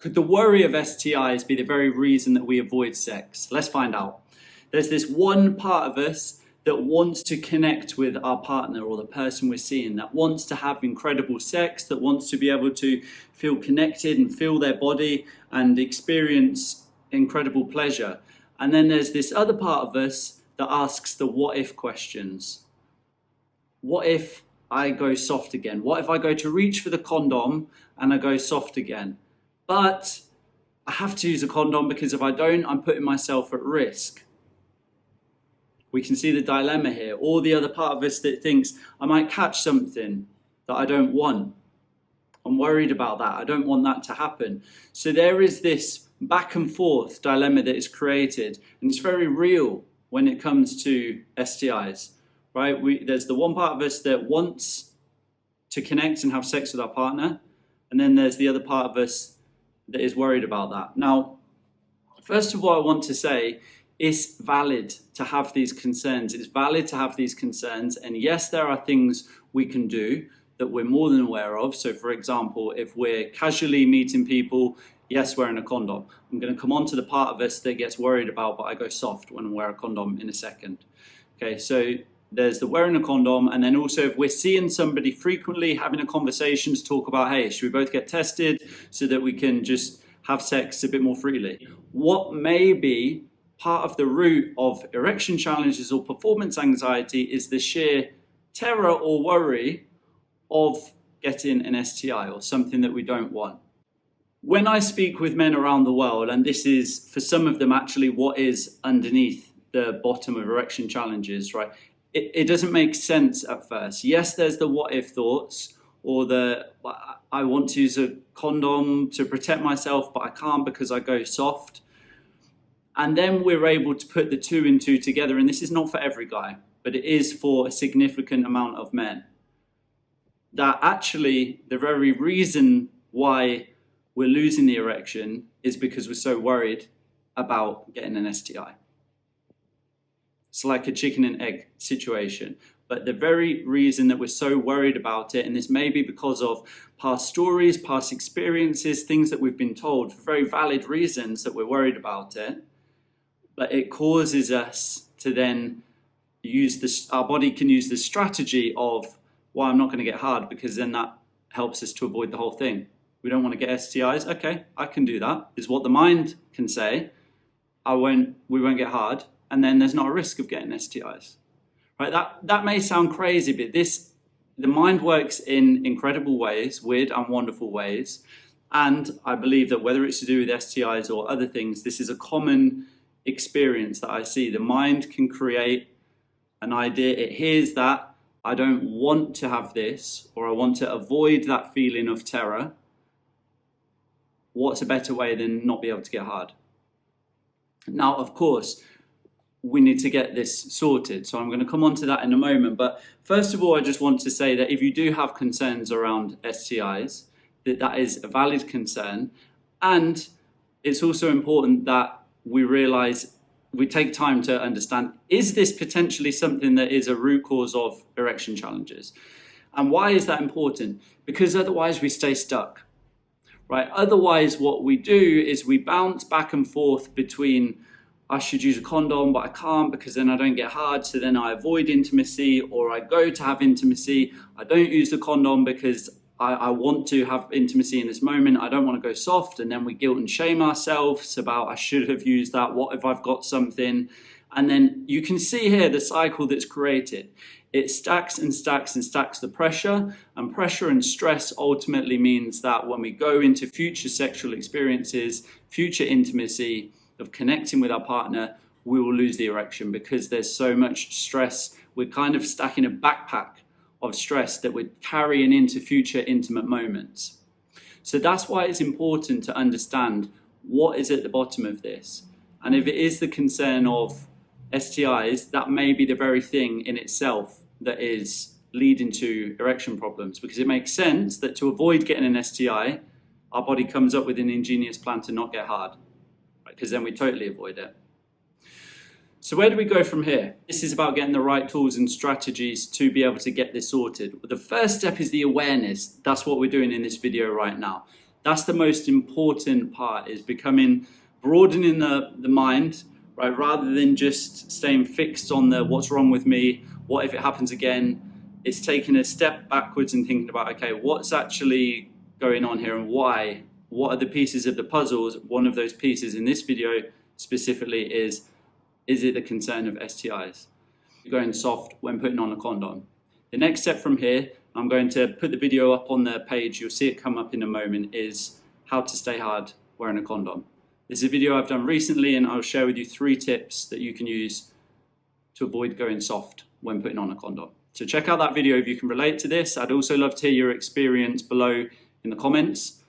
Could the worry of STIs be the very reason that we avoid sex? Let's find out. There's this one part of us that wants to connect with our partner or the person we're seeing, that wants to have incredible sex, that wants to be able to feel connected and feel their body and experience incredible pleasure. And then there's this other part of us that asks the what if questions. What if I go soft again? What if I go to reach for the condom and I go soft again? But I have to use a condom because if I don't, I'm putting myself at risk. We can see the dilemma here. Or the other part of us that thinks, I might catch something that I don't want. I'm worried about that. I don't want that to happen. So there is this back and forth dilemma that is created. And it's very real when it comes to STIs, right? There's the one part of us that wants to connect and have sex with our partner. And then there's the other part of us that is worried about that. Now, first of all, I want to say it's valid to have these concerns. It's valid to have these concerns. And yes, there are things we can do that we're more than aware of. So for example, if we're casually meeting people, yes, wearing a condom. I'm going to come on to the part of us that gets worried about, but I go soft when I wear a condom in a second. Okay, so there's the wearing a condom, and then also if we're seeing somebody frequently, having a conversation to talk about, hey, should we both get tested so that we can just have sex a bit more freely? What may be part of the root of erection challenges or performance anxiety is the sheer terror or worry of getting an STI or something that we don't want. When I speak with men around the world, and this is for some of them actually what is underneath the bottom of erection challenges, right? It doesn't make sense at first. Yes, there's the what if thoughts, or the I want to use a condom to protect myself, but I can't because I go soft. And then we're able to put the two and two together. And this is not for every guy, but it is for a significant amount of men. That actually the very reason why we're losing the erection is because we're so worried about getting an STI. It's like a chicken and egg situation. But the very reason that we're so worried about it, and this may be because of past stories, past experiences, things that we've been told for very valid reasons that we're worried about it, but it causes us to then use this, our body can use the strategy of, well, I'm not going to get hard, because then that helps us to avoid the whole thing. We don't want to get STIs. Okay, I can do that, is what the mind can say. We won't get hard. And then there's not a risk of getting STIs, right? That may sound crazy, but the mind works in incredible ways, weird and wonderful ways. And I believe that whether it's to do with STIs or other things, this is a common experience that I see. The mind can create an idea. It hears that I don't want to have this, or I want to avoid that feeling of terror. What's a better way than not be able to get hard? Now, of course, we need to get this sorted. So I'm going to come on to that in a moment. But first of all, I just want to say that if you do have concerns around STIs, that is a valid concern. And it's also important that we realize, we take time to understand, is this potentially something that is a root cause of erection challenges? And why is that important? Because otherwise we stay stuck, right? Otherwise what we do is we bounce back and forth between, I should use a condom, but I can't because then I don't get hard. So then I avoid intimacy, or I go to have intimacy. I don't use the condom because I want to have intimacy in this moment. I don't want to go soft. And then we guilt and shame ourselves about, I should have used that. What if I've got something? And then you can see here the cycle that's created. It stacks and stacks and stacks the pressure, and pressure and stress ultimately means that when we go into future sexual experiences, future intimacy, of connecting with our partner, we will lose the erection because there's so much stress. We're kind of stacking a backpack of stress that we're carrying into future intimate moments. So that's why it's important to understand what is at the bottom of this. And if it is the concern of STIs, that may be the very thing in itself that is leading to erection problems, because it makes sense that to avoid getting an STI, our body comes up with an ingenious plan to not get hard, because then we totally avoid it. So where do we go from here? This is about getting the right tools and strategies to be able to get this sorted. The first step is the awareness. That's what we're doing in this video right now. That's the most important part, is broadening the mind, right? Rather than just staying fixed on the what's wrong with me, what if it happens again. It's taking a step backwards and thinking about, okay, what's actually going on here and why? What are the pieces of the puzzles? One of those pieces in this video specifically is it the concern of STIs? Going soft when putting on a condom. The next step from here, I'm going to put the video up on the page, you'll see it come up in a moment, is how to stay hard wearing a condom. This is a video I've done recently, and I'll share with you 3 tips that you can use to avoid going soft when putting on a condom. So check out that video if you can relate to this. I'd also love to hear your experience below in the comments.